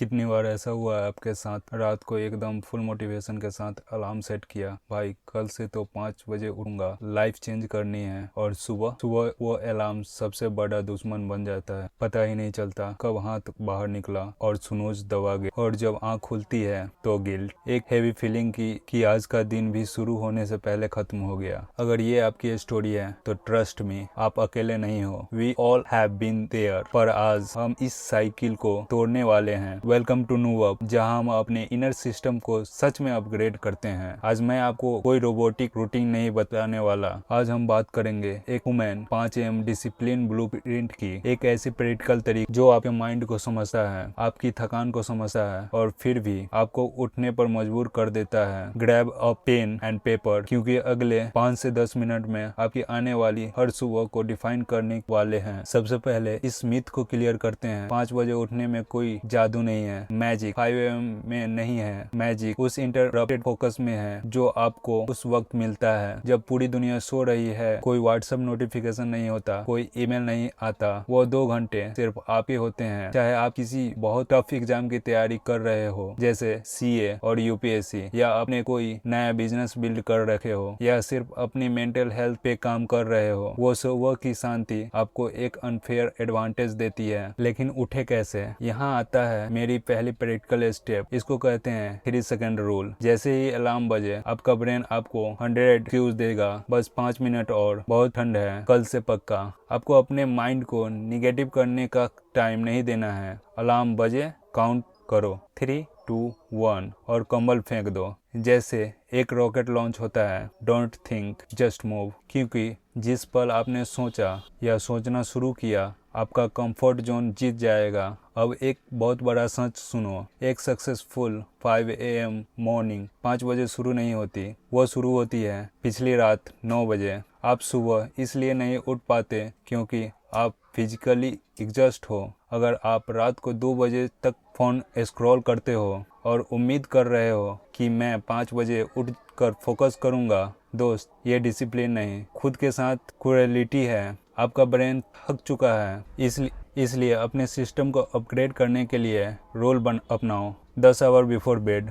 कितनी बार ऐसा हुआ है आपके साथ, रात को एकदम फुल मोटिवेशन के साथ अलार्म सेट किया, भाई कल से तो 5 बजे उठूंगा, लाइफ चेंज करनी है, और सुबह सुबह वो अलार्म सबसे बड़ा दुश्मन बन जाता है। पता ही नहीं चलता कब हाथ बाहर निकला और स्नूज दबा गया, और जब आंख खुलती है तो गिल्ट, एक हेवी फीलिंग की आज का दिन भी शुरू होने से पहले खत्म हो गया। अगर ये आपकी स्टोरी है तो ट्रस्ट मी, आप अकेले नहीं हो। We all have been there. पर आज हम इस साइकिल को तोड़ने वाले हैं। वेलकम टू न्यू अप, जहां हम अपने इनर सिस्टम को सच में अपग्रेड करते हैं। आज मैं आपको कोई रोबोटिक रूटीन नहीं बताने वाला। आज हम बात करेंगे एक वुमेन 5 AM डिसिप्लिन ब्लूप्रिंट की, एक ऐसी प्रैक्टिकल तरीका जो आपके माइंड को समझता है, आपकी थकान को समझता है, और फिर भी आपको उठने पर मजबूर कर देता है। Grab a pen and paper, क्योंकि अगले 5 से 10 मिनट में आपकी आने वाली हर सुबह को डिफाइन करने वाले हैं। सबसे पहले इस मिथ को क्लियर करते हैं। 5 बजे उठने में कोई जादू नहीं है। मैजिक 5 AM में नहीं है। मैजिक उस इंटरप्टेड फोकस में है जो आपको उस वक्त मिलता है जब पूरी दुनिया सो रही है। कोई व्हाट्सएप नोटिफिकेशन नहीं होता, कोई ईमेल नहीं आता। वो 2 घंटे सिर्फ आप ही होते हैं। चाहे आप किसी बहुत टफ एग्जाम की तैयारी कर रहे हो, जैसे CA और UPSC, या अपने कोई नया बिजनेस बिल्ड कर रखे हो, या सिर्फ अपनी मेंटल हेल्थ पे काम कर रहे हो, वो सुबह की शांति आपको एक अनफेयर एडवांटेज देती है। लेकिन उठे कैसे? यहाँ आता है मेरी पहली प्रैक्टिकल स्टेप। इसको कहते हैं 3 सेकंड रूल। जैसे ही अलार्म बजे आपका ब्रेन आपको 100 क्यूज देगा, बस 5 मिनट और, बहुत ठंड है, कल से पक्का। आपको अपने माइंड को निगेटिव करने का टाइम नहीं देना है। अलार्म बजे, काउंट करो 3, 2, 1 और कंबल फेंक दो। जैसे एक रॉकेट लॉन्च होता है। Don't think, just move. क्योंकि जिस पल आपने सोचा या सोचना शुरू किया, आपका कंफर्ट जोन जीत जाएगा। अब एक बहुत बड़ा सच सुनो, एक सक्सेसफुल 5 AM मॉर्निंग 5 बजे शुरू नहीं होती, वो शुरू होती है पिछली रात 9 बजे। आप सुबह इसलिए नहीं उठ पाते क्योंकि आप फिजिकली एग्जॉस्ट हो। अगर आप रात को 2 बजे तक फोन स्क्रॉल करते हो और उम्मीद कर रहे हो कि मैं 5 बजे उठ कर फोकस करूंगा, दोस्त, ये डिसिप्लिन नहीं, खुद के साथ क्रुएलिटी है। आपका ब्रेन थक चुका है। इसलिए अपने सिस्टम को अपग्रेड करने के लिए रोल अपनाओ। 10 our before bed,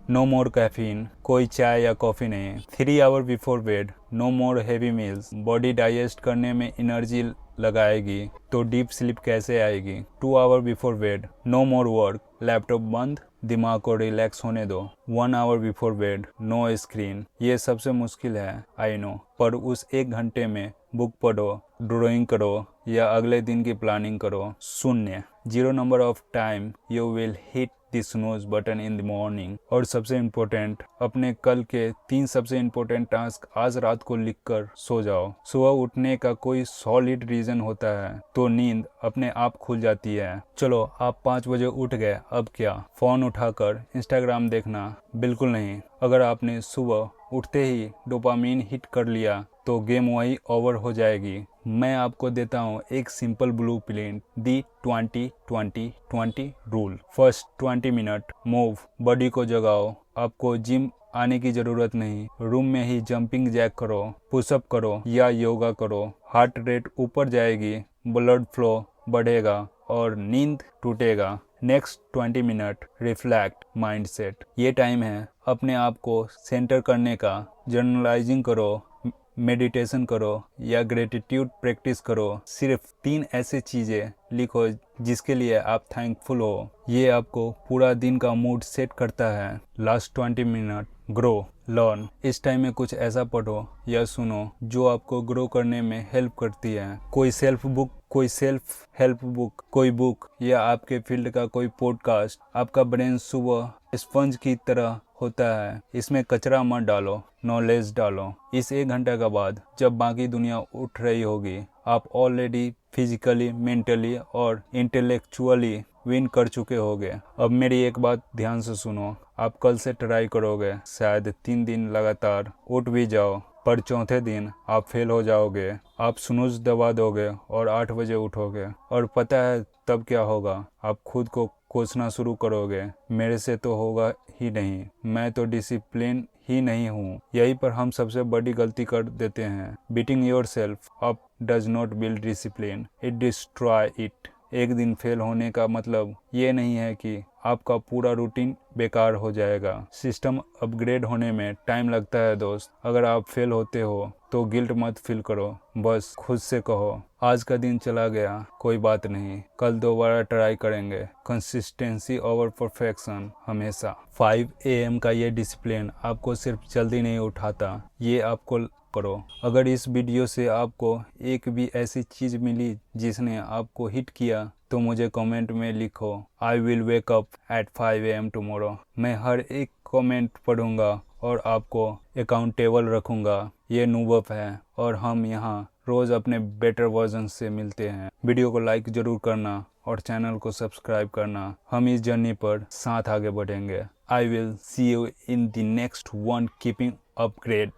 no more caffeine, कोई चाय या कॉफ़ी नहीं। 3 our before bed, no more heavy meals. Body digest करने में एनर्जी लगाएगी तो डीप स्लीप कैसे आएगी। 2 hour before bed, no more work, laptop बंद, दिमाग को रिलैक्स होने दो। 1 hour before bed, no screen. ये सबसे मुश्किल है, आई नो, पर उस 1 घंटे में बुक पढ़ो, ड्राइंग करो, या अगले दिन की प्लानिंग करो। शून्य, 0 number of time you will hit the snooze button in the morning. और सबसे इम्पोर्टेंट, अपने कल के 3 सबसे इम्पोर्टेंट टास्क आज रात को लिखकर सो जाओ। सुबह उठने का कोई सॉलिड रीजन होता है तो नींद अपने आप खुल जाती है। चलो, आप 5 बजे उठ गए, अब क्या? फोन उठाकर इंस्टाग्राम देखना? बिल्कुल नहीं। अगर आपने सुबह उठते ही डोपामीन हिट कर लिया तो गेम वही ओवर हो जाएगी। मैं आपको देता हूँ एक सिंपल ब्लूप्रिंट, दी 20-20-20 rule. First 20 minute move, body को जगाओ। आपको जिम आने की जरूरत नहीं, रूम में ही जंपिंग जैक करो, पुशअप करो या योगा करो। हार्ट रेट ऊपर जाएगी, ब्लड फ्लो बढ़ेगा और नींद टूटेगा। Next 20 minute reflect mindset. ये टाइम है अपने आप को सेंटर करने का। जर्नलाइजिंग करो, मेडिटेशन करो या ग्रेटिट्यूड प्रैक्टिस करो। सिर्फ 3 ऐसे चीज़ें लिखो जिसके लिए आप थैंकफुल हो। ये आपको पूरा दिन का मूड सेट करता है। Last 20 minute grow, learn. इस टाइम में कुछ ऐसा पढ़ो या सुनो जो आपको ग्रो करने में हेल्प करती है। कोई सेल्फ हेल्प बुक, कोई बुक, या आपके फील्ड का कोई पॉडकास्ट। आपका ब्रेन सुबह स्पंज की तरह होता है, इसमें कचरा मत डालो, नॉलेज डालो। इस 1 घंटे के बाद जब बाकी दुनिया उठ रही होगी, आप ऑलरेडी फिजिकली, मेंटली और इंटेलेक्चुअली विन कर चुके होगे। अब मेरी एक बात ध्यान से सुनो, आप कल से ट्राई करोगे, शायद 3 दिन लगातार उठ भी जाओ, पर चौथे दिन आप फेल हो जाओगे। आप स्नूज दबा दोगे और 8 बजे उठोगे, और पता है तब क्या होगा? आप खुद को कोसना शुरू करोगे, मेरे से तो होगा ही नहीं, मैं तो डिसिप्लिन ही नहीं हूँ। यहीं पर हम सबसे बड़ी गलती कर देते हैं। Beating yourself up does not build discipline, it destroy it. एक दिन फेल होने का मतलब ये नहीं है कि आपका पूरा रूटीन बेकार हो जाएगा। सिस्टम अपग्रेड होने में टाइम लगता है दोस्त। अगर आप फेल होते हो तो गिल्ट मत फील करो, बस खुद से कहो आज का दिन चला गया, कोई बात नहीं, कल दोबारा ट्राई करेंगे। कंसिस्टेंसी ओवर परफेक्शन हमेशा। 5 AM का ये डिसिप्लिन आपको सिर्फ जल्दी नहीं उठाता, ये आपको करो। अगर इस वीडियो से आपको एक भी ऐसी चीज मिली जिसने आपको हिट किया तो मुझे कमेंट में लिखो। I will wake up at 5 AM tomorrow. मैं हर एक कमेंट पढ़ूंगा और आपको अकाउंटेबल रखूंगा। ये नूबअप है और हम यहाँ रोज अपने बेटर वर्जन से मिलते हैं। वीडियो को लाइक जरूर करना और चैनल को सब्सक्राइब करना। हम इस जर्नी पर साथ आगे बढ़ेंगे। I will see you in the next one keeping upgrade.